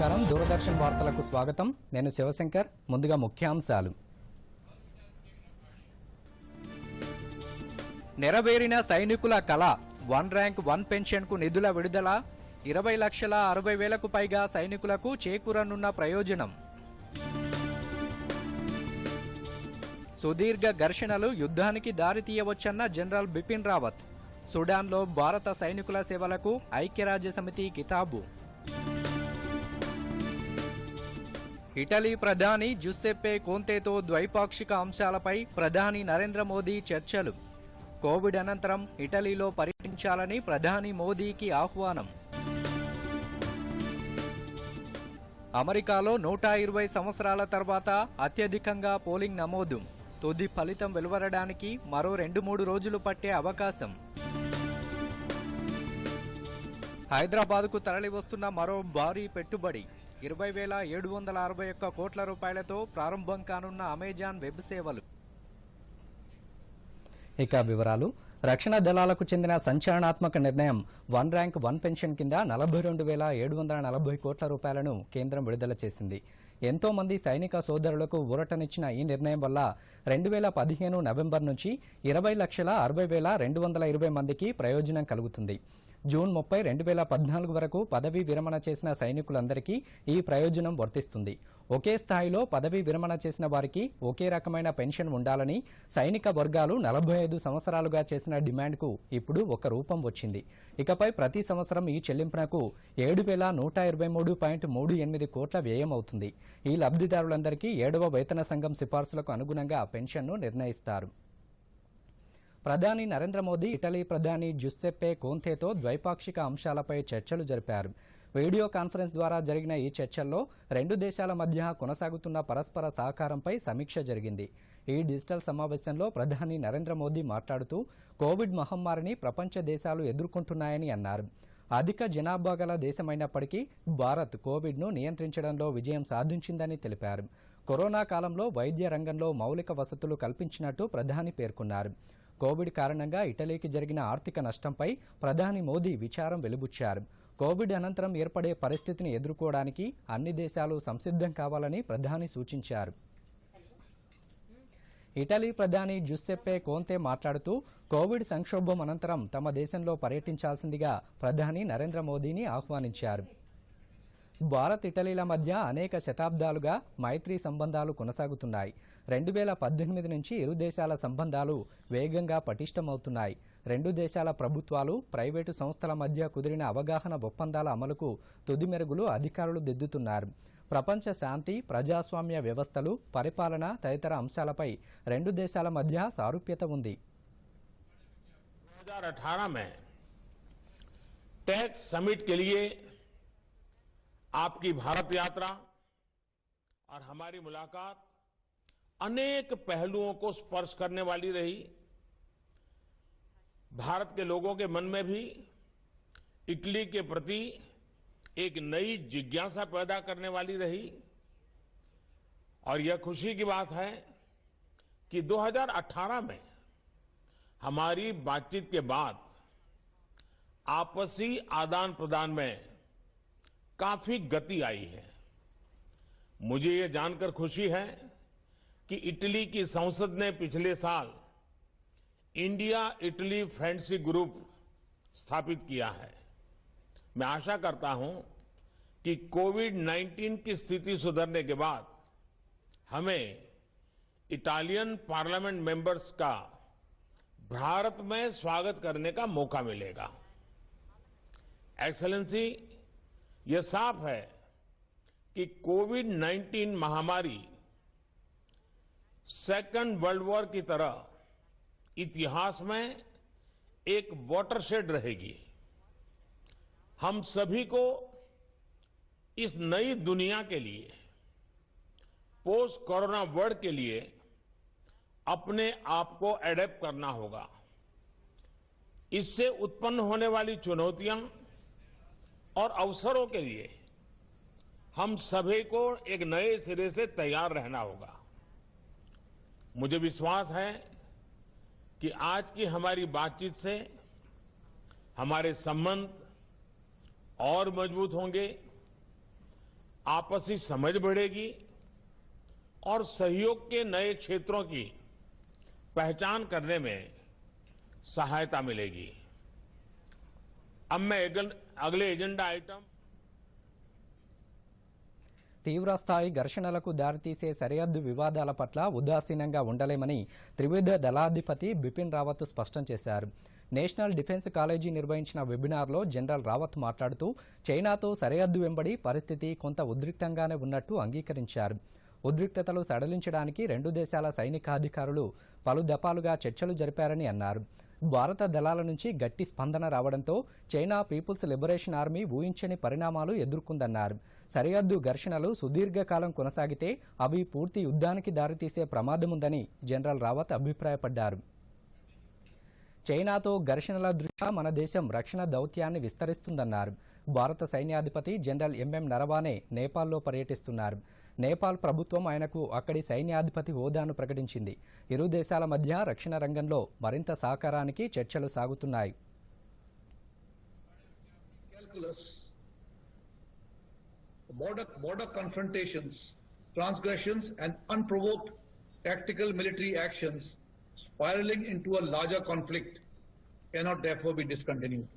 నమస్కారం దూరదర్శన్ వార్తలకు స్వాగతం నేను శివశంకర్ ముందుగా ముఖ్యాంశాలు నెరవేరిన సైనికుల కళ వన్ ర్యాంక్ వన్ పెన్షన్ కు నిధుల విడుదల 20,60,000కు పైగా సైనికులకు చేకూరనున్న ప్రయోజనం సుదీర్ఘ ఘర్షణలు యుద్ధానికి దారితీయవచ్చన్న జనరల్ బిపిన్ రావత్ సుడాన్లో భారత సైనికుల సేవలకు ఐక్యరాజ్యసమితి కితాబు ఇటలీ ప్రధాని జుసెప్పే కోంతేతో ద్వైపాక్షిక అంశాలపై ప్రధాని నరేంద్ర మోదీ చర్చలు కోవిడ్ అనంతరం ఇటలీలో పర్యటించాలని ప్రధాని మోదీకి ఆహ్వానం అమెరికాలో 120 సంవత్సరాల తర్వాత అత్యధికంగా పోలింగ్ నమోదు తుది ఫలితం వెలువడడానికి మరో 2-3 రోజులు పట్టే అవకాశం హైదరాబాద్కు తరలివస్తున్న మరో భారీ పెట్టుబడి 20,761 కోట్ల రూపాయలతో ప్రారంభం కానున్న అమెజాన్ వెబ్ సేవలు. ఇక వివరాలు. రక్షణ దళాలకు చెందిన సంచలనాత్మక నిర్ణయం వన్ ర్యాంక్ వన్ పెన్షన్ కింద 42,740 కోట్ల రూపాయలను కేంద్రం విడుదల చేసింది. ఎంతో మంది సైనిక సోదరులకు ఊరటనిచ్చిన ఈ నిర్ణయం వల్ల 2015 నవంబర్ నుంచి 20,60,220 మందికి ప్రయోజనం కలుగుతుంది. జూన్ 30, 2014 వరకు పదవీ విరమణ చేసిన సైనికులందరికీ ఈ ప్రయోజనం వర్తిస్తుంది. ఒకే స్థాయిలో పదవీ విరమణ చేసిన వారికి ఒకే రకమైన పెన్షన్ ఉండాలని సైనిక వర్గాలు 45 సంవత్సరాలుగా చేసిన డిమాండ్కు ఇప్పుడు ఒక రూపం వచ్చింది. ఇకపై ప్రతి సంవత్సరం ఈ చెల్లింపునకు 7,123.38 కోట్ల వ్యయం అవుతుంది. ఈ లబ్ధిదారులందరికీ 7వ వేతన సంఘం సిఫార్సులకు అనుగుణంగా పెన్షన్ను నిర్ణయిస్తారు. ప్రధాని నరేంద్ర మోదీ ఇటలీ ప్రధాని జుసెప్పే కోంతేతో ద్వైపాక్షిక అంశాలపై చర్చలు జరిపారు. వీడియో కాన్ఫరెన్స్ ద్వారా జరిగిన ఈ చర్చల్లో రెండు దేశాల మధ్య కొనసాగుతున్న పరస్పర సహకారంపై సమీక్ష జరిగింది. ఈ డిజిటల్ సమావేశంలో ప్రధాని నరేంద్ర మోదీ మాట్లాడుతూ కోవిడ్ మహమ్మారిని ప్రపంచ దేశాలు ఎదుర్కొంటున్నాయని అన్నారు. అధిక జనాభా గల దేశమైనప్పటికీ భారత్ కోవిడ్ను నియంత్రించడంలో విజయం సాధించిందని తెలిపారు. కరోనా కాలంలో వైద్య రంగంలో మౌలిక వసతులు కల్పించినట్టు ప్రధాని పేర్కొన్నారు. కోవిడ్ కారణంగా ఇటలీకి జరిగిన ఆర్థిక నష్టంపై ప్రధాని మోదీ విచారం వెలిబుచ్చారు. కోవిడ్ అనంతరం ఏర్పడే పరిస్థితిని ఎదుర్కోవడానికి అన్ని దేశాలు సంసిద్ధం కావాలని ప్రధాని సూచించారు. ఇటలీ ప్రధాని జుసెప్పే కోంతే మాట్లాడుతూ కోవిడ్ సంక్షోభం అనంతరం తమ దేశంలో పర్యటించాల్సిందిగా ప్రధాని నరేంద్ర మోదీని ఆహ్వానించారు. భారత్ ఇటలీల మధ్య అనేక శతాబ్దాలుగా మైత్రీ సంబంధాలు కొనసాగుతున్నాయి. 2018 నుంచి ఇరు దేశాల సంబంధాలు వేగంగా పటిష్టమవుతున్నాయి. రెండు దేశాల ప్రభుత్వాలు, ప్రైవేటు సంస్థల మధ్య కుదిరిన అవగాహన ఒప్పందాల అమలుకు తుది మెరుగులు అధికారులు దిద్దుతున్నారు. ప్రపంచ శాంతి, ప్రజాస్వామ్య వ్యవస్థలు, పరిపాలన తదితర అంశాలపై రెండు దేశాల మధ్య సారూప్యత ఉంది. 2018 में टेक समिट के लिए आपकी भारत यात्रा और हमारी मुलाकात अनेक पहलुओं को स्पर्श करने वाली रही. भारत के लोगों के मन में भी इटली के प्रति एक नई जिज्ञासा पैदा करने वाली रही. और यह खुशी की बात है कि 2018 में हमारी बातचीत के बाद आपसी आदान प्रदान में काफी गति आई है. मुझे ये जानकर खुशी है कि इटली की संसद ने पिछले साल इंडिया इटली फ्रेंडशिप ग्रुप स्थापित किया है. मैं आशा करता हूं कि कोविड-19 की स्थिति सुधरने के बाद हमें इटालियन पार्लियामेंट मेंबर्स का भारत में स्वागत करने का मौका मिलेगा. एक्सेलेंसी, यह साफ है कि कोविड-19 महामारी सेकेंड वर्ल्ड वॉर की तरह इतिहास में एक वाटरशेड रहेगी. हम सभी को इस नई दुनिया के लिए, पोस्ट कोरोना वर्ल्ड के लिए अपने आप को एडेप्ट करना होगा. इससे उत्पन्न होने वाली चुनौतियां और अवसरों के लिए हम सभी को एक नए सिरे से तैयार रहना होगा. मुझे विश्वास है कि आज की हमारी बातचीत से हमारे संबंध और मजबूत होंगे. आपसी समझ बढ़ेगी और सहयोग के नए क्षेत्रों की पहचान करने में सहायता मिलेगी। अब मैं अगले एजेंडा आइटम తీవ్రస్థాయి ఘర్షణలకు దారితీసే సరిహద్దు వివాదాల పట్ల ఉదాసీనంగా ఉండలేమని త్రివిధ దళాధిపతి బిపిన్ రావత్ స్పష్టం చేశారు. నేషనల్ డిఫెన్స్ కాలేజీ నిర్వహించిన వెబినార్లో జనరల్ రావత్ మాట్లాడుతూ చైనాతో సరిహద్దు వెంబడి పరిస్థితి కొంత ఉద్రిక్తంగానే ఉన్నట్టు అంగీకరించారు. ఉద్రిక్తతలు సడలించడానికి రెండు దేశాల సైనికాధికారులు పలు దఫాలుగా చర్చలు జరిపారని అన్నారు. భారత దళాల నుంచి గట్టి స్పందన రావడంతో చైనా పీపుల్స్ లిబరేషన్ ఆర్మీ ఊహించని పరిణామాలు ఎదుర్కొందన్నారు. సరిహద్దు ఘర్షణలు సుదీర్ఘకాలం కొనసాగితే అవి పూర్తి యుద్ధానికి దారితీసే ప్రమాదముందని జనరల్ రావత్ అభిప్రాయపడ్డారు. చైనాతో ఘర్షణల దృష్ట్యా మన దేశం రక్షణ దౌత్యాన్ని విస్తరిస్తుందన్నారు. భారత సైన్యాధిపతి జనరల్ ఎంఎం నరవానే నేపాల్లో పర్యటిస్తున్నారు. నేపాల్ ప్రభుత్వం ఆయనకు అక్కడి సైన్యాధిపతి హోదాను ప్రకటించింది. ఇరు దేశాల మధ్య రక్షణ రంగంలో మరింత సహకారానికి చర్చలు సాగుతున్నాయి. Border confrontations, transgressions and unprovoked tactical military actions spiraling into a larger conflict cannot therefore be discontinued.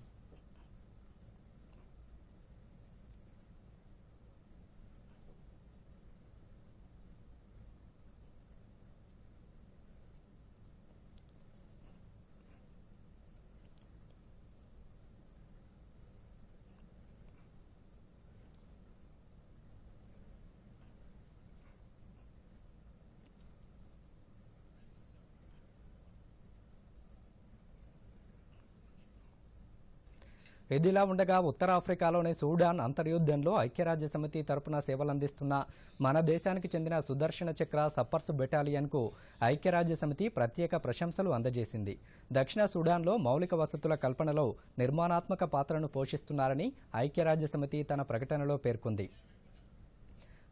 ఇదిలా ఉండగా ఉత్తరాఫ్రికాలోని సూడాన్ అంతర్యుద్ధంలో ఐక్యరాజ్యసమితి తరపున సేవలందిస్తున్న మన దేశానికి చెందిన సుదర్శన చక్ర సప్పర్స్ బెటాలియన్కు ఐక్యరాజ్యసమితి ప్రత్యేక ప్రశంసలు అందజేసింది. దక్షిణ సూడాన్లో మౌలిక వసతుల కల్పనలో నిర్మాణాత్మక పాత్రను పోషిస్తున్నారని ఐక్యరాజ్యసమితి తన ప్రకటనలో పేర్కొంది.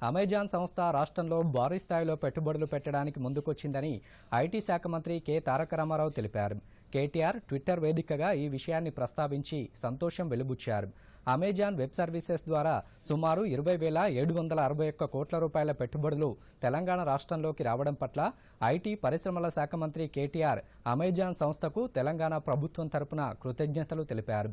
అమెజాన్ సంస్థ రాష్ట్రంలో భారీ స్థాయిలో పెట్టుబడులు పెట్టడానికి ముందుకొచ్చిందని ఐటీ శాఖ మంత్రి కె తారక రామారావు తెలిపారు. కేటీఆర్ ట్విట్టర్ వేదికగా ఈ విషయాన్ని ప్రస్తావించి సంతోషం వెలుబుచ్చారు. అమెజాన్ వెబ్ సర్వీసెస్ ద్వారా సుమారు 20,761 కోట్ల రూపాయల పెట్టుబడులు తెలంగాణ రాష్ట్రంలోకి రావడం పట్ల ఐటీ పరిశ్రమల శాఖ మంత్రి కేటీఆర్ అమెజాన్ సంస్థకు తెలంగాణ ప్రభుత్వం తరపున కృతజ్ఞతలు తెలిపారు.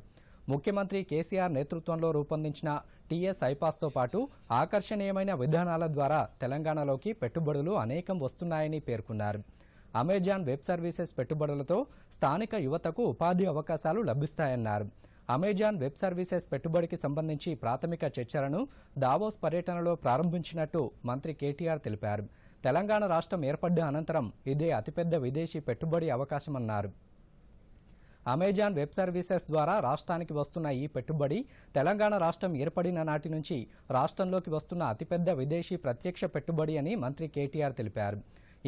ముఖ్యమంత్రి కేసీఆర్ నేతృత్వంలో రూపొందించిన టీఎస్ ఐపాస్తో పాటు ఆకర్షణీయమైన విధానాల ద్వారా తెలంగాణలోకి పెట్టుబడులు అనేకం వస్తున్నాయని పేర్కొన్నారు. అమెజాన్ వెబ్ సర్వీసెస్ పెట్టుబడులతో స్థానిక యువతకు ఉపాధి అవకాశాలు లభిస్తాయన్నారు. అమెజాన్ వెబ్ సర్వీసెస్ పెట్టుబడికి సంబంధించి ప్రాథమిక చర్చలను దావోస్ పర్యటనలో ప్రారంభించినట్టు మంత్రి కేటీఆర్ తెలిపారు. తెలంగాణ రాష్ట్రం ఏర్పడ్డ అనంతరం ఇదే అతిపెద్ద విదేశీ పెట్టుబడి అవకాశమన్నారు. అమెజాన్ వెబ్ సర్వీసెస్ ద్వారా రాష్ట్రానికి వస్తున్న ఈ పెట్టుబడి తెలంగాణ రాష్ట్రం ఏర్పడిన నాటి నుంచి రాష్ట్రంలోకి వస్తున్న అతిపెద్ద విదేశీ ప్రత్యక్ష పెట్టుబడి అని మంత్రి కేటీఆర్ తెలిపారు.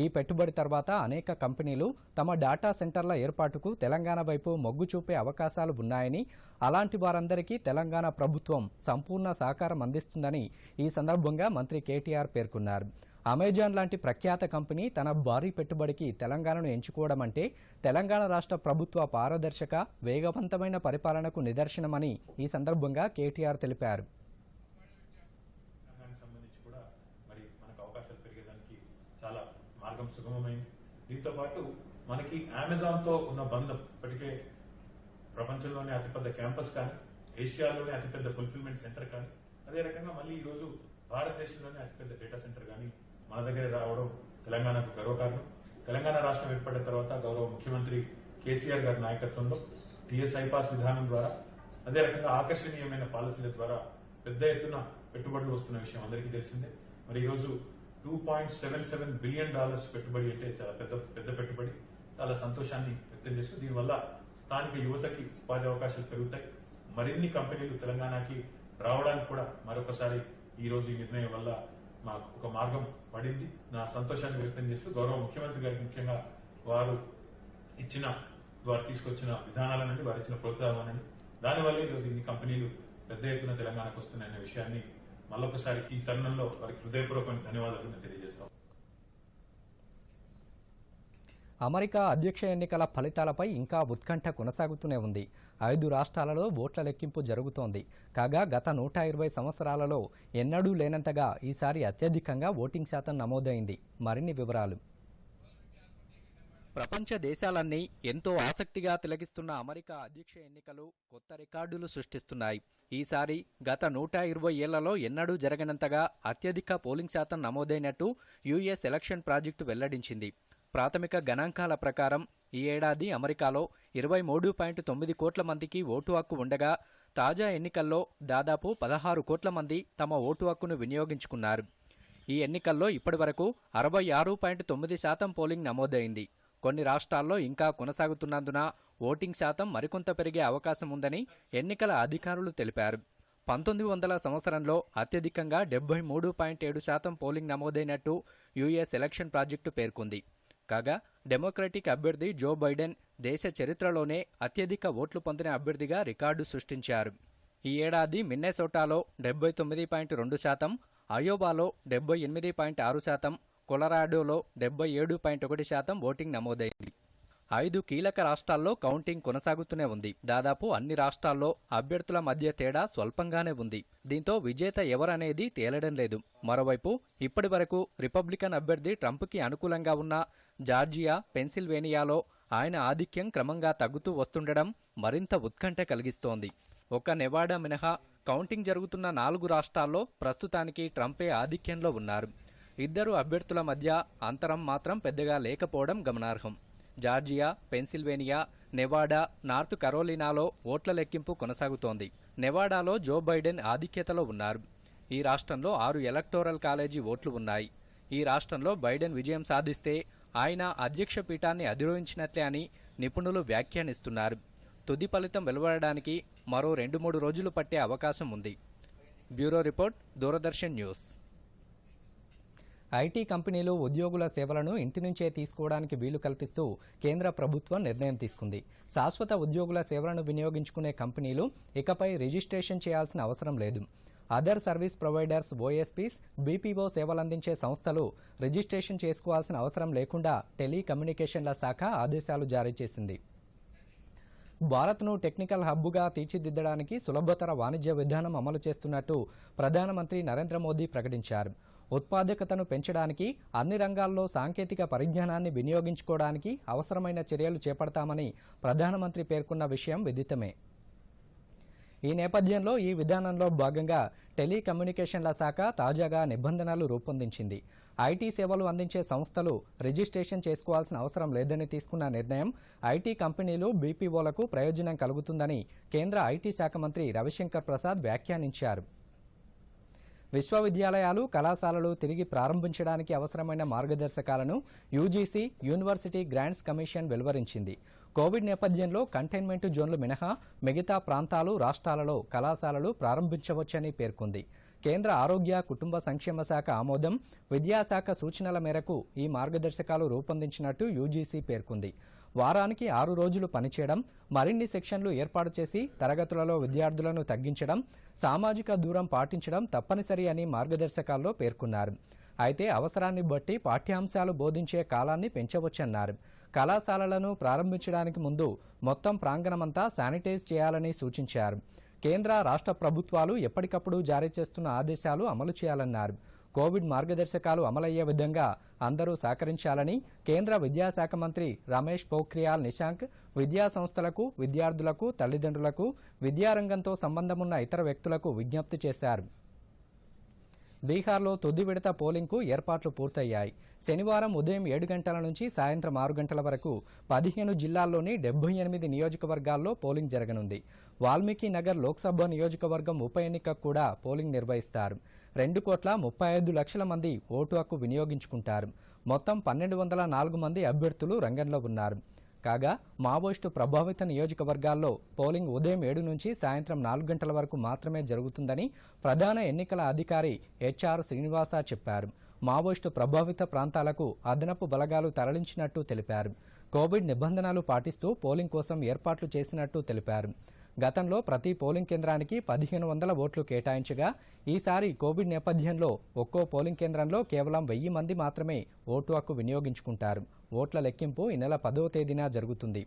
ఈ పెట్టుబడి తర్వాత అనేక కంపెనీలు తమ డేటా సెంటర్ల ఏర్పాటుకు తెలంగాణ వైపు మొగ్గు చూపే అవకాశాలు ఉన్నాయని, అలాంటి వారందరికీ తెలంగాణ ప్రభుత్వం సంపూర్ణ సహకారం అందిస్తుందని ఈ సందర్భంగా మంత్రి కేటీఆర్ పేర్కొన్నారు. అమెజాన్ లాంటి ప్రఖ్యాత కంపెనీ తన భారీ పెట్టుబడికి తెలంగాణను ఎంచుకోవడం అంటే తెలంగాణ రాష్ట్ర ప్రభుత్వ పారదర్శక, వేగవంతమైన పరిపాలనకు నిదర్శనమని ఈ సందర్భంగా కేటీఆర్ తెలిపారు. మార్గం సుగమమైంది. దీంతో పాటు మనకి అమెజాన్ తో ఉన్న బంధం ఇప్పటికే ప్రపంచంలోనే అతిపెద్ద క్యాంపస్ కానీ, ఏషియాలోనే అతిపెద్ద ఫుల్ఫిల్మెంట్ సెంటర్ కానీ, అదే రకంగా మళ్ళీ ఈ రోజు భారతదేశంలోనే అతిపెద్ద డేటా సెంటర్ కానీ మన దగ్గర రావడం తెలంగాణకు గర్వకారణం. తెలంగాణ రాష్ట్రం ఏర్పడిన తర్వాత గౌరవ ముఖ్యమంత్రి కేసీఆర్ గారి నాయకత్వంలో టీఎస్ ఐపాస్ విధానం ద్వారా, అదే రకంగా ఆకర్షణీయమైన పాలసీల ద్వారా పెద్ద ఎత్తున పెట్టుబడులు వస్తున్న విషయం అందరికీ తెలిసిందే. మరి ఈ రోజు $2.77 బిలియన్ పెట్టుబడి అంటే చాలా పెద్ద పెట్టుబడి. చాలా సంతోషాన్ని వ్యక్తం చేస్తూ దీనివల్ల స్థానిక యువతకి ఉపాధి అవకాశాలు పెరుగుతాయి. మరిన్ని కంపెనీలు తెలంగాణకి రావడానికి కూడా మరొకసారి ఈ రోజు ఈ నిర్ణయం వల్ల మాకు ఒక మార్గం పడింది. నా సంతోషాన్ని వ్యక్తం చేస్తూ గౌరవ ముఖ్యమంత్రి గారికి ముఖ్యంగా వారు తీసుకొచ్చిన విధానాలనండి, వారు ఇచ్చిన ప్రోత్సాహం దానివల్ల ఈ రోజు ఇన్ని కంపెనీలు పెద్ద ఎత్తున తెలంగాణకు వస్తున్నాయనే విషయాన్ని మళ్ళొకసారి ఈ తరుణంలో వారికి హృదయపూర్వకమైన ధన్యవాదాలు తెలియజేస్తాం. అమెరికా అధ్యక్ష ఎన్నికల ఫలితాలపై ఇంకా ఉత్కంఠ కొనసాగుతూనే ఉంది. 5 రాష్ట్రాలలో ఓట్ల లెక్కింపు జరుగుతోంది. కాగా గత 120 సంవత్సరాలలో ఎన్నడూ లేనంతగా ఈసారి అత్యధికంగా ఓటింగ్ శాతం నమోదైంది. మరిన్ని వివరాలు. ప్రపంచ దేశాలన్నీ ఎంతో ఆసక్తిగా తిలకిస్తున్న అమెరికా అధ్యక్ష ఎన్నికలు కొత్త రికార్డులు సృష్టిస్తున్నాయి. ఈసారి గత 120 ఏళ్లలో ఎన్నడూ జరగనంతగా అత్యధిక పోలింగ్ శాతం నమోదైనట్టు యుఎస్ ఎలక్షన్ ప్రాజెక్టు వెల్లడించింది. ప్రాథమిక గణాంకాల ప్రకారం ఈ ఏడాది అమెరికాలో 23.9 కోట్ల మందికి ఓటు హక్కు ఉండగా తాజా ఎన్నికల్లో దాదాపు 16 కోట్ల మంది తమ ఓటు హక్కును వినియోగించుకున్నారు. ఈ ఎన్నికల్లో ఇప్పటివరకు 66.9% పోలింగ్ నమోదైంది. కొన్ని రాష్ట్రాల్లో ఇంకా కొనసాగుతున్నందున ఓటింగ్ శాతం మరికొంత పెరిగే అవకాశం ఉందని ఎన్నికల అధికారులు తెలిపారు. 1900 సంవత్సరంలో అత్యధికంగా 73.7% పోలింగ్ నమోదైనట్టు యుఎస్ ఎలక్షన్ ప్రాజెక్టు పేర్కొంది. కాగా డెమోక్రటిక్ అభ్యర్థి జో బైడెన్ దేశ చరిత్రలోనే అత్యధిక ఓట్లు పొందిన అభ్యర్థిగా రికార్డు సృష్టించారు. ఈ ఏడాది మిన్నెసోటాలో 79.2%, అయోవాలో 78.6%, కొలరాడోలో 77.1% ఓటింగ్ నమోదైంది. 5 కీలక రాష్ట్రాల్లో కౌంటింగ్ కొనసాగుతూనే ఉంది. దాదాపు అన్ని రాష్ట్రాల్లో అభ్యర్థుల మధ్య తేడా స్వల్పంగానే ఉంది. దీంతో విజేత ఎవరనేది తేలడం లేదు. మరోవైపు ఇప్పటి వరకు రిపబ్లికన్ అభ్యర్థి ట్రంప్కి అనుకూలంగా ఉన్న జార్జియా, పెన్సిల్వేనియాలో ఆయన ఆధిక్యం క్రమంగా తగ్గుతూ వస్తుండడం మరింత ఉత్కంఠ కలిగిస్తోంది. ఒక్క నెవాడా మినహా కౌంటింగ్ జరుగుతున్న 4 రాష్ట్రాల్లో ప్రస్తుతానికి ట్రంపే ఆధిక్యంలో ఉన్నారు. ఇద్దరు అభ్యర్థుల మధ్య అంతరం మాత్రం పెద్దగా లేకపోవడం గమనార్హం. జార్జియా, పెన్సిల్వేనియా, నెవాడా, నార్త్ కరోలినాలో ఓట్ల లెక్కింపు కొనసాగుతోంది. నెవాడాలో జో బైడెన్ ఆధిక్యతలో ఉన్నారు. ఈ రాష్ట్రంలో 6 ఎలక్టోరల్ కాలేజీ ఓట్లు ఉన్నాయి. ఈ రాష్ట్రంలో బైడెన్ విజయం సాధిస్తే ఆయన అధ్యక్ష పీఠాన్ని అధిరోహించినట్లే అని నిపుణులు వ్యాఖ్యానిస్తున్నారు. తుది ఫలితం వెలువడడానికి మరో 2-3 రోజులు పట్టే అవకాశం ఉంది. Bureau report, Doordarshan news. IT కంపెనీలు ఉద్యోగుల సేవలను ఇంటి నుంచే తీసుకోవడానికి వీలు కల్పిస్తూ కేంద్ర ప్రభుత్వం నిర్ణయం తీసుకుంది. శాశ్వత ఉద్యోగుల సేవలను వినియోగించుకునే కంపెనీలు ఇకపై రిజిస్ట్రేషన్ చేయాల్సిన అవసరం లేదు. అదర్ సర్వీస్ ప్రొవైడర్స్ ఓఎస్పీస్, బీపీఓ సేవలందించే సంస్థలు రిజిస్ట్రేషన్ చేసుకోవాల్సిన అవసరం లేకుండా టెలికమ్యూనికేషన్ల శాఖ ఆదేశాలు జారీ చేసింది. భారత్ను టెక్నికల్ హబ్గా తీర్చిదిద్దడానికి సులభతర వాణిజ్య విధానం అమలు చేస్తున్నట్టు ప్రధానమంత్రి నరేంద్ర మోదీ ప్రకటించారు. ఉత్పాదకతను పెంచడానికి, అన్ని రంగాల్లో సాంకేతిక పరిజ్ఞానాన్ని వినియోగించుకోవడానికి అవసరమైన చర్యలు చేపడతామని ప్రధానమంత్రి పేర్కొన్న విషయం విదితమే. ఈ నేపథ్యంలో ఈ విధానంలో భాగంగా టెలికమ్యూనికేషన్ల శాఖ తాజాగా నిబంధనలు రూపొందించింది. ఐటీ సేవలు అందించే సంస్థలు రిజిస్ట్రేషన్ చేసుకోవాల్సిన అవసరం లేదని తీసుకున్న నిర్ణయం ఐటీ కంపెనీలు, బీపీఓలకు ప్రయోజనం కలుగుతుందని కేంద్ర ఐటీ శాఖ మంత్రి రవిశంకర్ ప్రసాద్ వ్యాఖ్యానించారు. విశ్వవిద్యాలయాలు, కళాశాలలు తిరిగి ప్రారంభించడానికి అవసరమైన మార్గదర్శకాలను యూజీసీ యూనివర్సిటీ గ్రాంట్స్ కమిషన్ వెలువరించింది. కోవిడ్ నేపథ్యంలో కంటైన్మెంట్ జోన్లు మినహా మిగతా ప్రాంతాలు, రాష్ట్రాలలో కళాశాలలు ప్రారంభించవచ్చని పేర్కొంది. కేంద్ర ఆరోగ్య, కుటుంబ సంక్షేమ శాఖ ఆమోదం, విద్యాశాఖ సూచనల మేరకు ఈ మార్గదర్శకాలు రూపొందించినట్టు యూజీసీ పేర్కొంది. వారానికి 6 రోజులు పనిచేయడం, మరిన్ని సెక్షన్లు ఏర్పాటు చేసి తరగతులలో విద్యార్థులను తగ్గించడం, సామాజిక దూరం పాటించడం తప్పనిసరి అని మార్గదర్శకాల్లో పేర్కొన్నారు. అయితే అవసరాన్ని బట్టి పాఠ్యాంశాలు బోధించే కాలాన్ని పెంచవచ్చన్నారు. కళాశాలలను ప్రారంభించడానికి ముందు మొత్తం ప్రాంగణమంతా శానిటైజ్ చేయాలని సూచించారు. కేంద్ర, రాష్ట్ర ప్రభుత్వాలు ఎప్పటికప్పుడు జారీ చేస్తున్న ఆదేశాలు అమలు చేయాలన్నారు. కోవిడ్ మార్గదర్శకాలు అమలయ్యే విధంగా అందరూ సహకరించాలని కేంద్ర విద్యాశాఖ మంత్రి రమేష్ పోఖ్రియాల్ నిశాంక్ విద్యా సంస్థలకు, విద్యార్థులకు, తల్లిదండ్రులకు, విద్యారంగంతో సంబంధమున్న ఇతర వ్యక్తులకు విజ్ఞప్తి చేశారు. బీహార్లో తుది విడత పోలింగ్కు ఏర్పాట్లు పూర్తయ్యాయి. శనివారం ఉదయం 7 గంటల నుంచి సాయంత్రం 6 గంటల వరకు 15 జిల్లాల్లోని 78 నియోజకవర్గాల్లో పోలింగ్ జరగనుంది. వాల్మీకి నగర్ లోక్సభ నియోజకవర్గం ఉప ఎన్నికకు కూడా పోలింగ్ నిర్వహిస్తారు. 2,35,00,000 మంది ఓటు హక్కు వినియోగించుకుంటారు. మొత్తం 1,204 మంది అభ్యర్థులు రంగంలో ఉన్నారు. కాగా మావోయిస్టు ప్రభావిత నియోజకవర్గాల్లో పోలింగ్ ఉదయం 7 నుంచి సాయంత్రం 4 గంటల వరకు మాత్రమే జరుగుతుందని ప్రధాన ఎన్నికల అధికారి హెచ్ఆర్ శ్రీనివాస చెప్పారు. మావోయిస్టు ప్రభావిత ప్రాంతాలకు అదనపు బలగాలు తరలించినట్టు తెలిపారు. కోవిడ్ నిబంధనలు పాటిస్తూ పోలింగ్ కోసం ఏర్పాట్లు చేసినట్టు తెలిపారు. గతంలో ప్రతి పోలింగ్ కేంద్రానికి 1500 ఓట్లు కేటాయించగా ఈసారి కోవిడ్ నేపథ్యంలో ఒక్కో పోలింగ్ కేంద్రంలో కేవలం 1000 మంది మాత్రమే ఓటు హక్కు వినియోగించుకుంటారు. ఓట్ల లెక్కింపు ఈ నెల 10వ తేదీన జరుగుతుంది.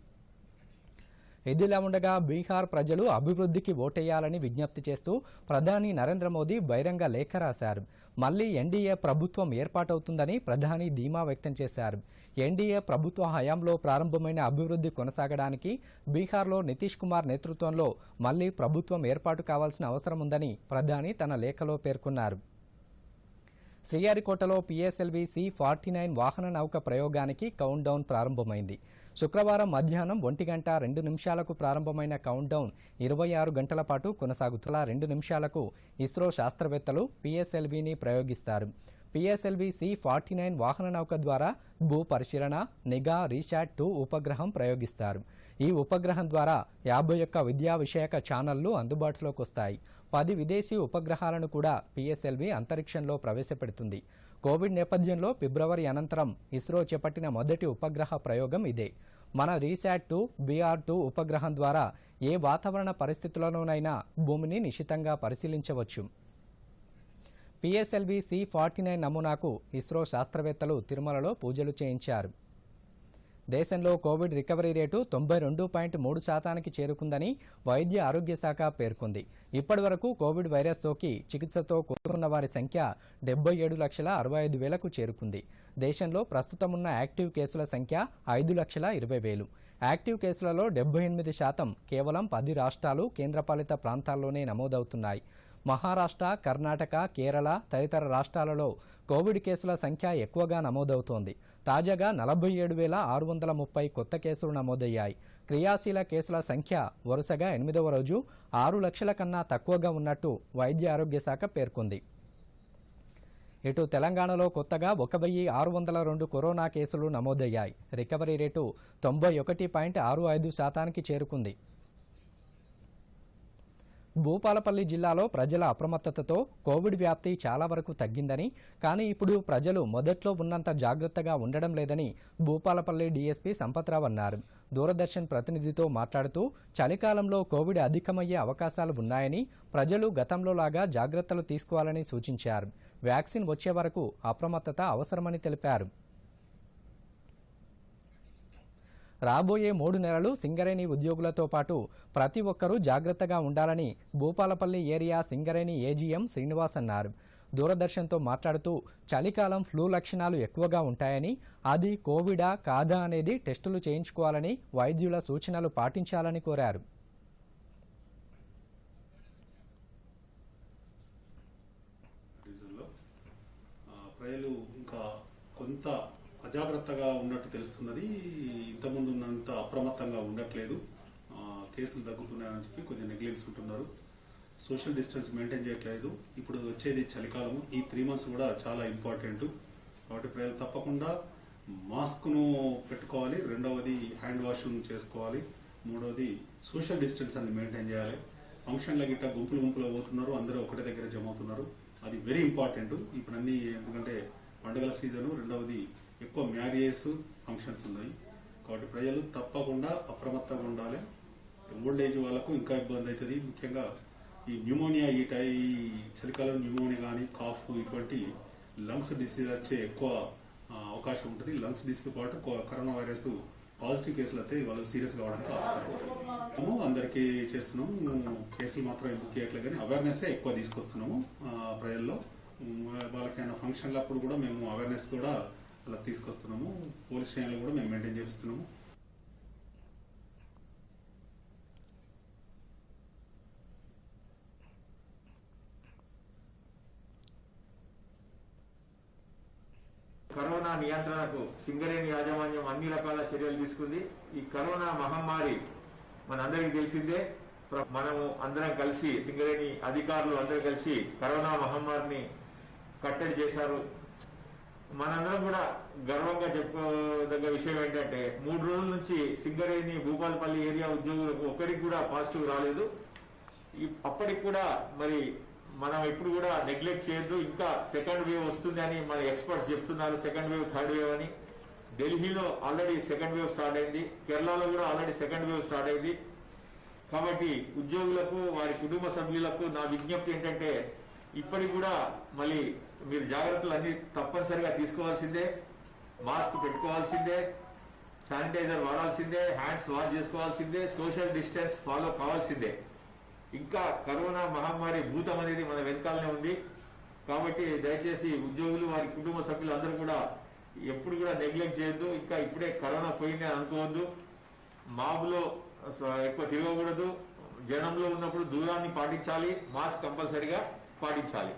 ఇదిలా ఉండగా బీహార్ ప్రజలు అభివృద్ధికి ఓటేయాలని విజ్ఞప్తి చేస్తూ ప్రధాని నరేంద్ర మోదీ బహిరంగ లేఖ రాశారు. మళ్లీ ఎన్డీఏ ప్రభుత్వం ఏర్పాటవుతుందని ప్రధాని ధీమా వ్యక్తం చేశారు. ఎన్డీఏ ప్రభుత్వ హయాంలో ప్రారంభమైన అభివృద్ధి కొనసాగడానికి బీహార్లో నితీష్ కుమార్ నేతృత్వంలో మళ్లీ ప్రభుత్వం ఏర్పాటు కావాల్సిన అవసరం ఉందని ప్రధాని తన లేఖలో పేర్కొన్నారు. శ్రీహరికోటలో పిఎస్ఎల్వి C-49 వాహన నౌక ప్రయోగానికి కౌంట్ డౌన్ ప్రారంభమైంది. శుక్రవారం మధ్యాహ్నం 1:02 ప్రారంభమైన కౌంట్ డౌన్ 26 గంటల పాటు కొనసాగుతున్న 2 నిమిషాలకు ఇస్రో శాస్త్రవేత్తలు పిఎస్ఎల్విని ప్రయోగిస్తారు. పిఎస్ఎల్వి C-49 వాహన నౌక ద్వారా భూ పరిశీలన, నిఘా, రీశాట్-2 ఉపగ్రహం ప్రయోగిస్తారు. ఈ ఉపగ్రహం ద్వారా 51 విద్యా విషయక ఛానళ్లు అందుబాటులోకి వస్తాయి. 10 విదేశీ ఉపగ్రహాలను కూడా పిఎస్ఎల్వి అంతరిక్షంలో ప్రవేశపెడుతుంది. కోవిడ్ నేపథ్యంలో ఫిబ్రవరి అనంతరం ఇస్రో చేపట్టిన మొదటి ఉపగ్రహ ప్రయోగం ఇదే. మన రీశాట్-2 BR-2 ఉపగ్రహం ద్వారా ఏ వాతావరణ పరిస్థితుల్లోనైనా భూమిని నిశితంగా పరిశీలించవచ్చు. పిఎస్ఎల్వి C-49 నమూనాకు ఇస్రో శాస్త్రవేత్తలు తిరుమలలో పూజలు చేయించారు. దేశంలో కోవిడ్ రికవరీ రేటు 92.3% చేరుకుందని వైద్య ఆరోగ్య శాఖ పేర్కొంది. ఇప్పటి వరకు కోవిడ్ వైరస్ సోకి చికిత్సతో కోలుకున్న వారి సంఖ్య 77,65,000కు చేరుకుంది. దేశంలో ప్రస్తుతం ఉన్న యాక్టివ్ కేసుల సంఖ్య 5,20,000. యాక్టివ్ కేసులలో 78% కేవలం 10 రాష్ట్రాలు, కేంద్రపాలిత ప్రాంతాల్లోనే నమోదవుతున్నాయి. మహారాష్ట్ర, కర్ణాటక, కేరళ తదితర రాష్ట్రాలలో కోవిడ్ కేసుల సంఖ్య ఎక్కువగా నమోదవుతోంది. తాజాగా 47,630 కొత్త కేసులు నమోదయ్యాయి. క్రియాశీల కేసుల సంఖ్య వరుసగా 8వ రోజు 6 లక్షల కన్నా తక్కువగా ఉన్నట్టు వైద్య ఆరోగ్య శాఖ పేర్కొంది. ఇటు తెలంగాణలో కొత్తగా 1,602 కరోనా కేసులు నమోదయ్యాయి. రికవరీ రేటు 91.65%కి చేరుకుంది. భూపాలపల్లి జిల్లాలో ప్రజల అప్రమత్తతతో కోవిడ్ వ్యాప్తి చాలా వరకు తగ్గిందని, కానీ ఇప్పుడు ప్రజలు మొదట్లో ఉన్నంత జాగ్రత్తగా ఉండడం లేదని భూపాలపల్లి డీఎస్పీ సంపత్రావు అన్నారు. దూరదర్శన్ ప్రతినిధితో మాట్లాడుతూ చలికాలంలో కోవిడ్ అధికమయ్యే అవకాశాలు ఉన్నాయని, ప్రజలు గతంలో లాగా జాగ్రత్తలు తీసుకోవాలని సూచించారు. వ్యాక్సిన్ వచ్చే వరకు అప్రమత్తత అవసరమని తెలిపారు. రాబోయే 3 నెలలు సింగరేణి ఉద్యోగులతో పాటు ప్రతి ఒక్కరూ జాగ్రత్తగా ఉండాలని భూపాలపల్లి ఏరియా సింగరేణి ఏజీఎం శ్రీనివాస్ అన్నారు. దూరదర్శన్తో మాట్లాడుతూ చలికాలం ఫ్లూ లక్షణాలు ఎక్కువగా ఉంటాయని, అది కోవిడా కాదా అనేది టెస్టులు చేయించుకోవాలని, వైద్యుల సూచనలు పాటించాలని కోరారు. ప్రజలు ఇంకా కొంత అజాగ్రత్తగా ఉన్నట్టు తెలుస్తున్నది. ఇంతకుముందు ఉన్నంత అప్రమత్తంగా ఉండట్లేదు. కేసులు తగ్గుతున్నాయని చెప్పి కొంచెం నెగ్లెన్స్ ఉంటున్నారు. సోషల్ డిస్టెన్స్ మెయింటైన్ చేయట్లేదు. ఇప్పుడు వచ్చేది చలికాలము. ఈ 3 months కూడా చాలా ఇంపార్టెంట్. కాబట్టి ప్రజలు తప్పకుండా మాస్క్ను పెట్టుకోవాలి. రెండవది హ్యాండ్ వాష్ చేసుకోవాలి. మూడవది సోషల్ డిస్టెన్స్ అని మెయింటైన్ చేయాలి. ఫంక్షన్ల గిట్ట గుంపులు పోతున్నారు, అందరూ ఒకటే దగ్గర జమ అవుతున్నారు. అది వెరీ ఇంపార్టెంట్ ఇప్పుడు అన్ని. ఎందుకంటే పండుగల సీజను, రెండవది ఎక్కువ మ్యారేజెస్, ఫంక్షన్స్ ఉన్నాయి. కాబట్టి ప్రజలు తప్పకుండా అప్రమత్తంగా ఉండాలి. ఓల్డ్ ఏజ్ వాళ్ళకు ఇంకా ఇబ్బంది అవుతుంది. ముఖ్యంగా ఈ న్యూమోనియా, ఈ చలికాలం న్యూమోనియా కానీ, కాఫ్, ఇటువంటి లంగ్స్ డిసీజ్ వచ్చే ఎక్కువ అవకాశం ఉంటుంది. లంగ్స్ డిసీజ్ పాటు కరోనా వైరస్ పాజిటివ్ కేసులు అయితే వాళ్ళు సీరియస్ కావడానికి ఆస్కారం ఉంటుంది. అందరికీ చేస్తున్నాము. కేసులు మాత్రం బుక్ చేయట్లేదు కానీ అవేర్నెస్ ఎక్కువ తీసుకొస్తున్నాము ప్రజల్లో. వాళ్ళకైనా ఫంక్షన్లప్పుడు కూడా మేము అవేర్నెస్ కూడా అలా తీసుకొస్తున్నాము. పోలీస్ స్టేషన్లో కూడా మేము మెయింటైన్ చేపిస్తున్నాము. కరోనా నియంత్రణకు సింగరేణి యాజమాన్యం అన్ని రకాల చర్యలు తీసుకుంది. ఈ కరోనా మహమ్మారి మనందరికీ తెలిసిందే. మనము అందరం కలిసి, సింగరేణి అధికారులు అందరూ కలిసి కరోనా మహమ్మారిని కట్టడి చేశారు. మనందరం కూడా గర్వంగా చెప్పుకోదగ్గ విషయం ఏంటంటే 3 రోజుల నుంచి సింగరేణి భూపాలపల్లి ఏరియా ఉద్యోగులకు ఒక్కరికి కూడా పాజిటివ్ రాలేదు. అప్పటికి కూడా మరి మనం ఎప్పుడు కూడా నెగ్లెక్ట్ చేయొద్దు. ఇంకా సెకండ్ వేవ్ వస్తుంది అని మన ఎక్స్పర్ట్స్ చెప్తున్నారు. సెకండ్ వేవ్, థర్డ్ వేవ్ అని. ఢిల్లీలో ఆల్రెడీ సెకండ్ వేవ్ స్టార్ట్ అయింది. కేరళలో కూడా ఆల్రెడీ సెకండ్ వేవ్ స్టార్ట్ అయింది. కాబట్టి ఉద్యోగులకు వారి కుటుంబ సభ్యులకు నా విజ్ఞప్తి ఏంటంటే ఇప్పటికి కూడా మళ్ళీ మీరు జాగ్రత్తలు అన్ని తప్పనిసరిగా తీసుకోవాల్సిందే, మాస్క్ పెట్టుకోవాల్సిందే, శానిటైజర్ వాడాల్సిందే, హ్యాండ్స్ వాష్ చేసుకోవాల్సిందే, సోషల్ డిస్టెన్స్ ఫాలో కావాల్సిందే. ఇంకా కరోనా మహమ్మారి భూతం అనేది మన వెనకాలనే ఉంది. కాబట్టి దయచేసి ఉద్యోగులు వారి కుటుంబ సభ్యులు అందరూ కూడా ఎప్పుడు కూడా నెగ్లెక్ట్ చేయొద్దు. ఇంకా ఇప్పుడే కరోనా పోయింది అనుకోవద్దు. మాబులో ఎక్కువ తిరగకూడదు. జనంలో ఉన్నప్పుడు దూరాన్ని పాటించాలి, మాస్క్ కంపల్సరిగా పాటించాలి.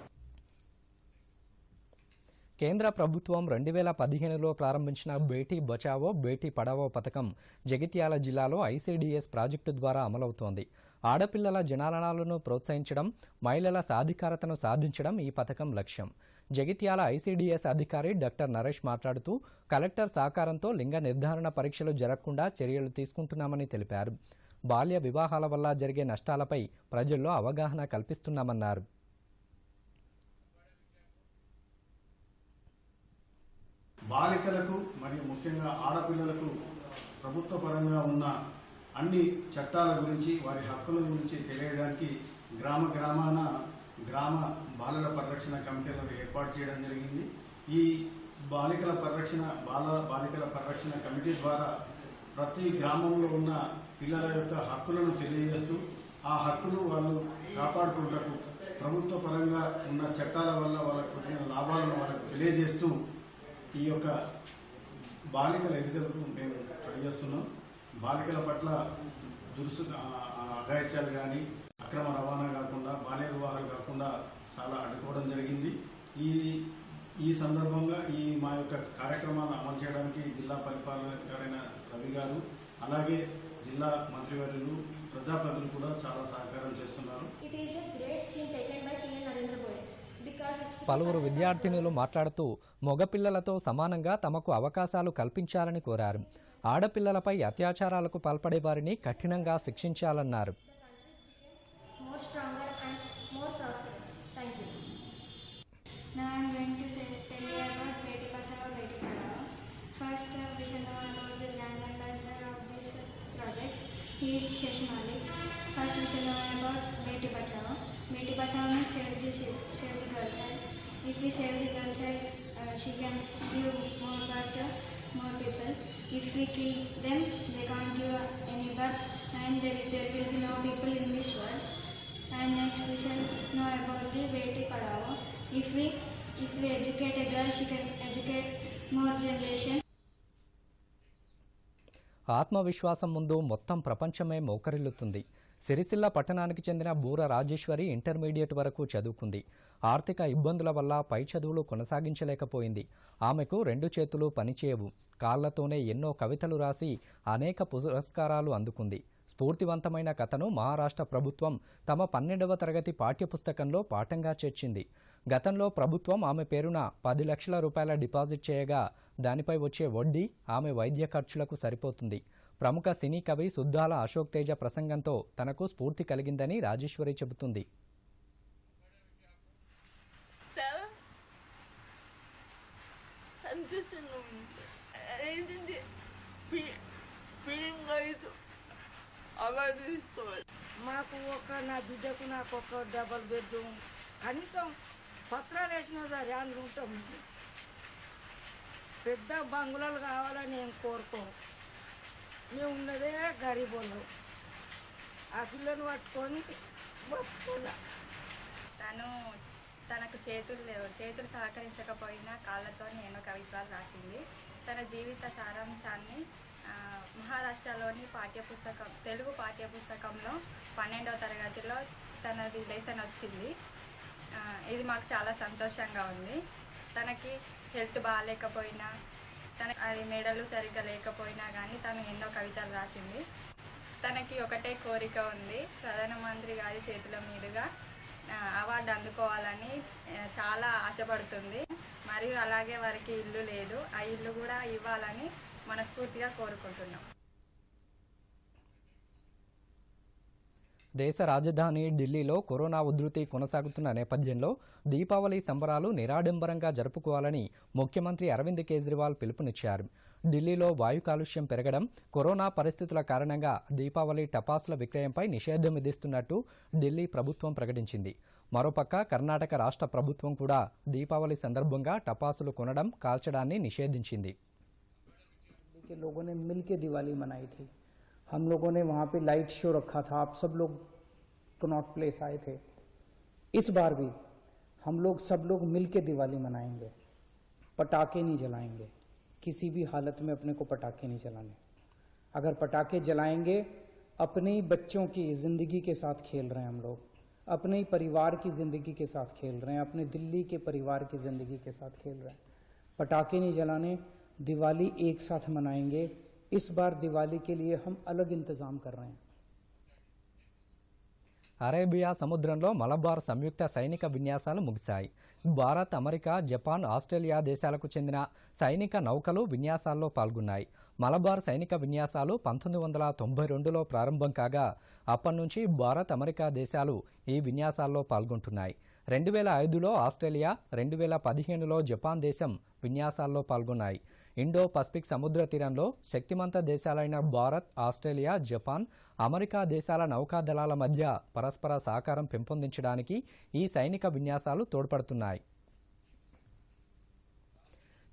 కేంద్ర ప్రభుత్వం 2015లో ప్రారంభించిన బేటీ బచావో బేటీ పడావో పథకం జగిత్యాల జిల్లాలో ఐసీడీఎస్ ప్రాజెక్టు ద్వారా అమలవుతోంది. ఆడపిల్లల జననాలను ప్రోత్సహించడం, మహిళల సాధికారతను సాధించడం ఈ పథకం లక్ష్యం. జగిత్యాల ఐసీడీఎస్ అధికారి డాక్టర్ నరేష్ మాట్లాడుతూ కలెక్టర్ సహకారంతో లింగ నిర్ధారణ పరీక్షలు జరగకుండా చర్యలు తీసుకుంటున్నామని తెలిపారు. బాల్య వివాహాల వల్ల జరిగే నష్టాలపై ప్రజల్లో అవగాహన కల్పిస్తున్నామన్నారు. బాలికలకు మరియు ముఖ్యంగా ఆడపిల్లలకు ప్రభుత్వ పరంగా ఉన్న అన్ని చట్టాల గురించి, వారి హక్కుల గురించి తెలియడానికి గ్రామాన గ్రామ బాలల పరిరక్షణ కమిటీలను ఏర్పాటు చేయడం జరిగింది. ఈ బాలికల పరిరక్షణ కమిటీ ద్వారా ప్రతి గ్రామంలో ఉన్న పిల్లల యొక్క హక్కులను తెలియజేస్తూ ఆ హక్కులు వాళ్ళు కాపాడుకుంటూ ప్రభుత్వ పరంగా ఉన్న చట్టాల వల్ల వాళ్ళకు వచ్చిన లాభాలను వాళ్ళకు తెలియజేస్తూ ఈ యొక్క బాలికల ఎదుగుదలకు మేము పనిచేస్తున్నాం. బాలికల పట్ల అఘాయిత్యాలు కానీ అక్రమ రవాణా కాకుండా, బాల్య వివాహాలు కాకుండా చాలా అడ్డుకోవడం జరిగింది. ఈ సందర్భంగా మా యొక్క కార్యక్రమాలను అమలు చేయడానికి జిల్లా పరిపాలనాధికారైన రవి గారు, అలాగే జిల్లా మంత్రివర్యులు, ప్రజాప్రతినిధులు కూడా చాలా సహకారం చేస్తున్నారు. పలువురు విద్యార్థినులు మాట్లాడుతూ మగపిల్లలతో సమానంగా తమకు అవకాశాలు కల్పించాలని కోరారు. ఆడపిల్లలపై అత్యాచారాలకు పాల్పడే వారిని కఠినంగా శిక్షించాలన్నారు. He is Shashi Malik. First we shall learn about Beti Bachao. Beti Bachao means save the girl child. If we save the girl child, she can give more birth to more people. If we kill them, they can't give any birth, and there will be no people in this world. And next we shall know about the Beti Padhao. If we educate a girl, she can educate more generation. ఆత్మవిశ్వాసం ముందు మొత్తం ప్రపంచమే మోకరిల్లుతుంది. సిరిసిల్ల పట్టణానికి చెందిన బూర Rajeshwari intermediate వరకు చదువుకుంది. ఆర్థిక ఇబ్బందుల వల్ల పై చదువులు కొనసాగించలేకపోయింది. ఆమెకు 2 చేతులు పనిచేయవు. కాళ్లతోనే ఎన్నో కవితలు రాసి అనేక పురస్కారాలు అందుకుంది. స్ఫూర్తివంతమైన కథను మహారాష్ట్ర ప్రభుత్వం తమ 12వ తరగతి పాఠ్యపుస్తకంలో పాఠంగా చేర్చింది. గతంలో ప్రభుత్వం ఆమె పేరున 10 లక్షల రూపాయల డిపాజిట్ చేయగా దానిపై వచ్చే వడ్డీ ఆమె వైద్య ఖర్చులకు సరిపోతుంది. ప్రముఖ సినీ కవి సుద్దాల అశోక్ తేజ ప్రసంగంతో తనకు స్ఫూర్తి కలిగిందని రాజేశ్వరి చెబుతుంది. మాకు నా బిడ్డకు నాకు ఒక డబల్ బెడ్రూమ్ కనీసం పత్రాలు వేసినా సరే అందులో ఉంటాం. పెద్ద బంగుళాలు కావాలని ఏం కోరుకోం. మేము ఉన్నదే గరీబ్ వాళ్ళం. ఆ పిల్లని పట్టుకొని బతుకున్నా. తనకు చేతులు సహకరించకపోయినా కాళ్ళతో ఎన్నో కవిత్వాలు రాసింది. తన జీవిత సారాంశాన్ని మహారాష్ట్రలోని తెలుగు పాఠ్యపుస్తకంలో 12వ తరగతిలో తనది లెసన్ వచ్చింది. ఇది మాకు చాలా సంతోషంగా ఉంది. తనకి హెల్త్ బాగాలేకపోయినా, అది మెడలు సరిగ్గా లేకపోయినా కానీ తను ఎన్నో కవితలు రాసింది. తనకి ఒకటే కోరిక ఉంది, ప్రధానమంత్రి గారి చేతుల మీదుగా అవార్డు అందుకోవాలని చాలా ఆశపడుతుంది. మరియు అలాగే వారికి ఇల్లు లేదు, ఆ ఇల్లు కూడా ఇవ్వాలని మనస్ఫూర్తిగా కోరుకుంటున్నాం. దేశ రాజధాని ఢిల్లీలో కరోనా ఉధృతి కొనసాగుతున్న నేపథ్యంలో దీపావళి సంబరాలు నిరాడంబరంగా జరుపుకోవాలని ముఖ్యమంత్రి అరవింద్ కేజ్రీవాల్ పిలుపునిచ్చారు. ఢిల్లీలో వాయు కాలుష్యం పెరగడం, కరోనా పరిస్థితుల కారణంగా దీపావళి టపాసుల విక్రయంపై నిషేధం విధిస్తున్నట్టు ఢిల్లీ ప్రభుత్వం ప్రకటించింది. మరోపక్క కర్ణాటక రాష్ట్ర ప్రభుత్వం కూడా దీపావళి సందర్భంగా టపాసులు కొనడం, కాల్చడాన్ని నిషేధించింది. लोगों ने मिलकर दिवाली मनाई थी. हम लोगों ने वहाँ पे लाइट शो रखा था. आप सब लोग कनॉट प्लेस आए थे. इस बार भी हम लोग सब लोग मिलकर दिवाली मनाएंगे. पटाखे नहीं जलाएंगे. किसी भी हालत में अपने को पटाखे नहीं जलाने. अगर पटाखे जलाएंगे अपने ही बच्चों की जिंदगी के साथ खेल रहे हैं हम लोग. अपने ही परिवार की जिंदगी के साथ खेल रहे हैं. अपने दिल्ली के परिवार की जिंदगी के साथ खेल रहे हैं. पटाखे नहीं जलाने. दिवाली एक साथ मनाएंगे. इस बार दिवाली के लिए हम अलग इंतजाम कर रहे हैं. అరేబియా సముద్రంలో మలబార్ సంయుక్త సైనిక విన్యాసాలు ముగిశాయి. భారత్, అమెరికా, జపాన్, ఆస్ట్రేలియా దేశాలకు చెందిన సైనిక నౌకలు విన్యాసాల్లో పాల్గొన్నాయి. మలబార్ సైనిక విన్యాసాలు 1992లో ప్రారంభం కాగా అప్పటి నుంచి భారత్, అమెరికా దేశాలు ఈ విన్యాసాల్లో పాల్గొంటున్నాయి. 2005లో ఆస్ట్రేలియా, 2015లో జపాన్ దేశం విన్యాసాల్లో పాల్గొన్నాయి. ఇండో పసిఫిక్ సముద్ర తీరంలో శక్తిమంత దేశాలైన భారత్, ఆస్ట్రేలియా, జపాన్, అమెరికా దేశాల నౌకాదళాల మధ్య పరస్పర సహకారం పెంపొందించడానికి ఈ సైనిక విన్యాసాలు తోడ్పడుతున్నాయి.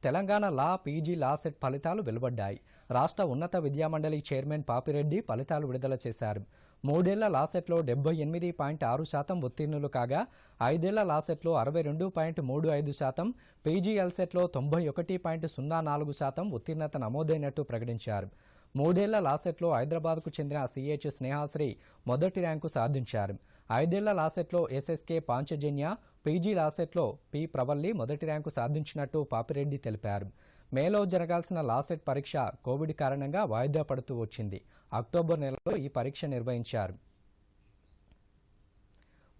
తెలంగాణ పీజీ లా సెట్ ఫలితాలు వెలువడ్డాయి. రాష్ట్ర ఉన్నత విద్యామండలి చైర్మన్ పాపిరెడ్డి ఫలితాలు విడుదల చేశారు. 3 ఏళ్ల లా సెట్లో 78.6% ఉత్తీర్ణులు కాగా 5 ఏళ్ల లా సెట్లో 62.35%, పీజీఎల్ సెట్లో 91.04% ఉత్తీర్ణత నమోదైనట్టు ప్రకటించారు. 3 ఏళ్ల లా సెట్లో హైదరాబాద్కు చెందిన సిహెచ్ స్నేహాశ్రీ మొదటి ర్యాంకు సాధించారు. 5 ఏళ్ల లా సెట్లో ఎస్ఎస్కే పాంచజన్య, పీజీ లా సెట్లో పి ప్రవల్లి మొదటి ర్యాంకు సాధించినట్టు పాపిరెడ్డి తెలిపారు. మేలో జరగాల్సిన లాసెట్ పరీక్ష కోవిడ్ కారణంగా వాయిదా పడుతూ వచ్చింది. అక్టోబర్ నెలలో ఈ పరీక్ష నిర్వహించారు.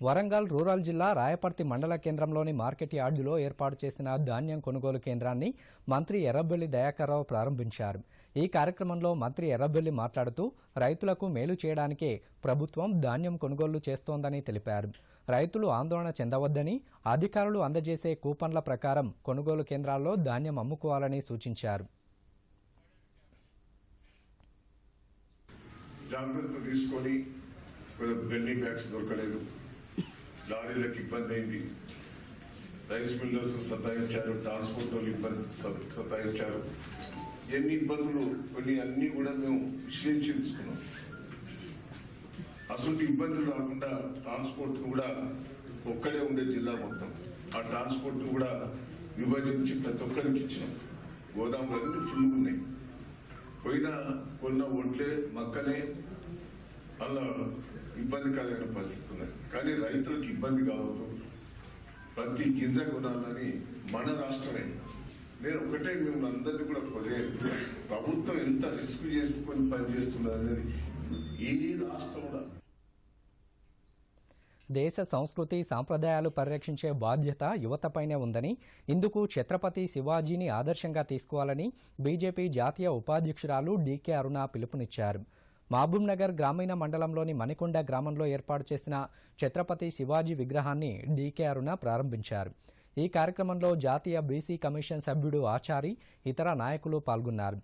వరంగల్ రూరల్ జిల్లా రాయపర్తి మండల కేంద్రంలోని మార్కెట్ యార్డులో ఏర్పాటు చేసిన ధాన్యం కొనుగోలు కేంద్రాన్ని మంత్రి ఎర్రబెల్లి దయాకర్రావు ప్రారంభించారు. ఈ కార్యక్రమంలో మంత్రి ఎర్రబెల్లి మాట్లాడుతూ రైతులకు మేలు చేయడానికే ప్రభుత్వం ధాన్యం కొనుగోలు చేస్తోందని తెలిపారు. రైతులు ఆందోళన చెందవద్దని, అధికారులు అందజేసే కూపన్ల ప్రకారం కొనుగోలు కేంద్రాల్లో ధాన్యం అమ్ముకోవాలని సూచించారు. జాగ్రత్త తీసుకొని గన్ని బ్యాగ్స్ దొరకలేదు, లారీలకు ఇబ్బంది అయింది, రైస్ మిల్లర్స్ సతాయించారు, ట్రాన్స్పోర్ట్ వాళ్ళు ఇబ్బంది సతాయించారు. ఎన్ని ఇబ్బందులు కొన్ని అన్ని కూడా మేము విశ్లేషించుకున్నాం. అసలు ఇబ్బందులు రాకుండా ట్రాన్స్పోర్ట్ కూడా ఒక్కడే ఉండే జిల్లా మొత్తం ఆ ట్రాన్స్పోర్ట్ కూడా విభజించి ప్రతి ఒక్కరికి ఇచ్చినాం. గోదాములన్నీ ఫుల్ ఉన్నాయి. కొన్న ఒడ్లే మక్కనే అలా ఇబ్బందికరమైన పరిస్థితి ఉన్నాయి. కానీ రైతులకు ఇబ్బంది కావద్దు, ప్రతి గింజ కొనాలని మన రాష్ట్రమే. నేను ఒకటే మేము అందరినీ కూడా కోరేది, ప్రభుత్వం ఎంత రిస్క్ చేసుకొని పనిచేస్తున్నది అనేది ఏ రాష్ట్రం కూడా. దేశ సంస్కృతి సాంప్రదాయాలు పరిరక్షించే బాధ్యత యువతపైనే ఉందని, ఇందుకు ఛత్రపతి శివాజీని ఆదర్శంగా తీసుకోవాలని బీజేపీ జాతీయ ఉపాధ్యక్షురాలు డీకే అరుణ పిలుపునిచ్చారు. మహబూబ్నగర్ గ్రామీణ మండలంలోని మణికొండ గ్రామంలో ఏర్పాటు చేసిన ఛత్రపతి శివాజీ విగ్రహాన్ని డీకే అరుణ ప్రారంభించారు. ఈ కార్యక్రమంలో జాతీయ బీసీ కమిషన్ సభ్యుడు ఆచారి, ఇతర నాయకులు పాల్గొన్నారు.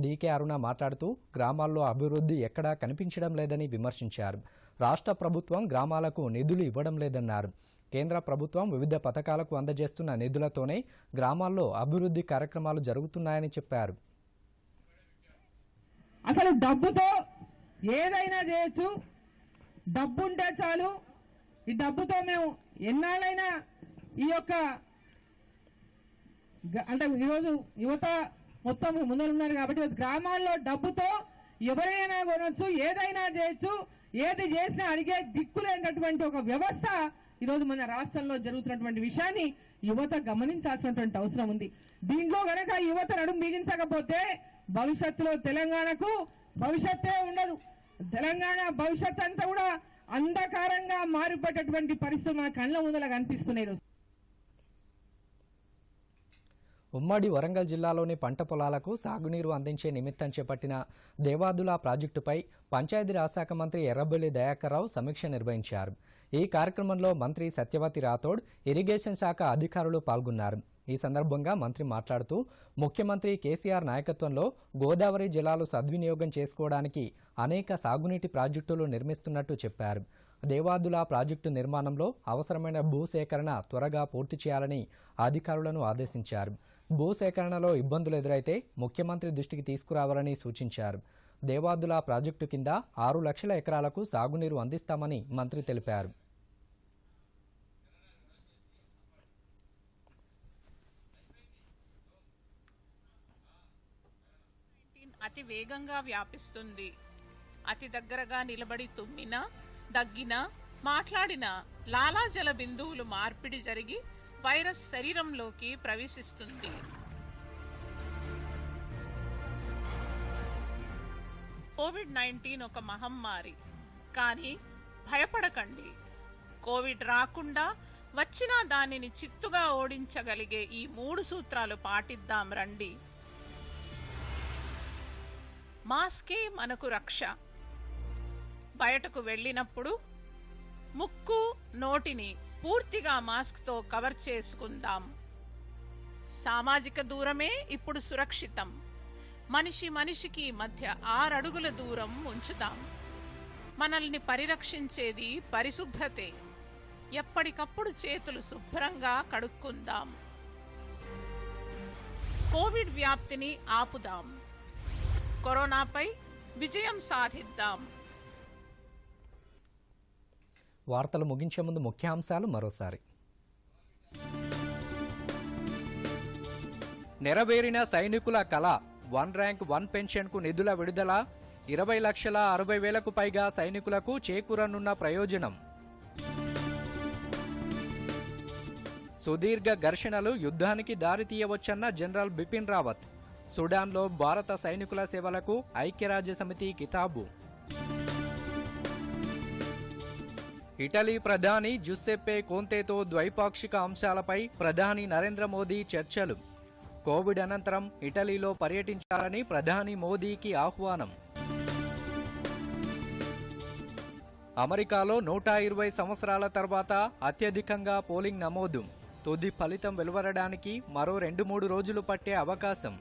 డీకే అరుణ మాట్లాడుతూ గ్రామాల్లో అభివృద్ధి ఎక్కడా కనిపించడం లేదని విమర్శించారు. రాష్ట్ర ప్రభుత్వం గ్రామాలకు నిధులు ఇవ్వడం లేదన్నారు. కేంద్ర ప్రభుత్వం వివిధ పథకాలకు అందజేస్తున్న నిధులతోనే గ్రామాల్లో అభివృద్ధి కార్యక్రమాలు జరుగుతున్నాయని చెప్పారు. అసలు డబ్బుతో ఏదైనా చేయొచ్చు, డబ్బు ఉంటే చాలు. ఈ డబ్బుతో మేము ఎన్నాళ్ళైనా ఈ యొక్క అంటే ఈరోజు యువత మొత్తం ముందరున్నారు కాబట్టి గ్రామాల్లో డబ్బుతో ఎవరైనా కొనొచ్చు, ఏదైనా చేయొచ్చు. ఏది చేసినా అడిగే దిక్కులేనటువంటి ఒక వ్యవస్థ ఈరోజు మన రాష్ట్రంలో జరుగుతున్నటువంటి విషయాన్ని యువత గమనించాల్సినటువంటి అవసరం ఉంది. దీంట్లో గనక యువత నడుము బిగించకపోతే భవిష్యత్తులో తెలంగాణకు భవిష్యత్తే ఉండదు. తెలంగాణ భవిష్యత్ అంతా కూడా అంధకారంగా మారిపోయేటటువంటి పరిస్థితులు మన కళ్ళ ముందర కనిపిస్తున్నాయి. ఉమ్మడి వరంగల్ జిల్లాలోని పంట పొలాలకు సాగునీరు అందించే నిమిత్తం చేపట్టిన దేవాదుల ప్రాజెక్టుపై పంచాయతీరాజ్ శాఖ మంత్రి ఎర్రబెల్లి దయాకర్రావు సమీక్ష నిర్వహించారు. ఈ కార్యక్రమంలో మంత్రి సత్యవతి రాథోడ్, ఇరిగేషన్ శాఖ అధికారులు పాల్గొన్నారు. ఈ సందర్భంగా మంత్రి మాట్లాడుతూ ముఖ్యమంత్రి కేసీఆర్ నాయకత్వంలో గోదావరి జలాలు సద్వినియోగం చేసుకోవడానికి అనేక సాగునీటి ప్రాజెక్టులు నిర్మిస్తున్నట్టు చెప్పారు. దేవాదుల ప్రాజెక్టు నిర్మాణంలో అవసరమైన భూసేకరణ త్వరగా పూర్తి చేయాలని అధికారులను ఆదేశించారు. భూసేకరణలో ఇబ్బందులు ఎదురైతే ముఖ్యమంత్రి దృష్టికి తీసుకురావాలని సూచించారు. దేవాదుల ప్రాజెక్టు కింద 6 లక్షల ఎకరాలకు సాగునీరు అందిస్తామని మంత్రి తెలిపారు. అతి వేగంగా వ్యాపిస్తుంది. అతి దగ్గరగా నిలబడి తుమ్మినా, దగ్గినా, మాట్లాడినా లాలాజల బిందువులు మార్పిడి జరిగి వైరస్ శరీరంలోకి ప్రవేశిస్తుంది. కోవిడ్-19 ఒక మహమ్మారి, కానీ భయపడకండి. కోవిడ్ రాకుండా వచ్చినా దానిని చిత్తుగా ఓడించగలిగే ఈ 3 సూత్రాలు పాటిద్దాం రండి. మాస్కే మనకు రక్ష. బయటకు వెళ్ళినప్పుడు ముక్కు, నోటిని పూర్తిగా మాస్క్తో కవర్ చేసుకుందాం. సామాజిక దూరమే ఇప్పుడు సురక్షితం. మనిషి మనిషికి మధ్య 6 అడుగుల దూరం ఉంచుదాం. మనల్ని పరిరక్షించేది పరిశుభ్రతే. ఎప్పటికప్పుడు చేతులు శుభ్రంగా కడుక్కుందాం. కోవిడ్ వ్యాప్తిని ఆపుదాం. కరోనాపై విజయం సాధిద్దాం. వార్తలు ముగించే ముందు ముఖ్యాంశాలు మరోసారి. నెరవేరిన సైనికుల కళ. 1 ర్యాంక్ 1 పెన్షన్కు నిధుల విడుదల. 20,60,000కు పైగా సైనికులకు చేకూరనున్న ప్రయోజనం. సుదీర్ఘ ఘర్షణలు యుద్ధానికి దారితీయవచ్చన్న జనరల్ బిపిన్ రావత్. సుడాన్లో భారత సైనికుల సేవలకు ఐక్యరాజ్యసమితి కితాబు. ఇటలీ ప్రధాని జుస్సెప్పే కోంతేతో ద్వైపాక్షిక అంశాలపై ప్రధాని నరేంద్ర మోదీ చర్చలు. కోవిడ్ అనంతరం ఇటలీలో పర్యటించాలని ప్రధాని మోదీకి ఆహ్వానం. అమెరికాలో 120 సంవత్సరాల తర్వాత అత్యధికంగా పోలింగ్ నమోదు. తుది ఫలితం వెలువడడానికి మరో 2-3 రోజులు పట్టే అవకాశం.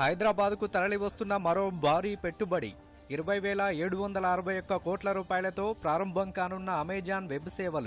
హైదరాబాద్కు తరలివస్తున్న మరో భారీ పెట్టుబడి. 20,761 కోట్ల రూపాయలతో ప్రారంభం కానున్న అమెజాన్ వెబ్ సేవలు.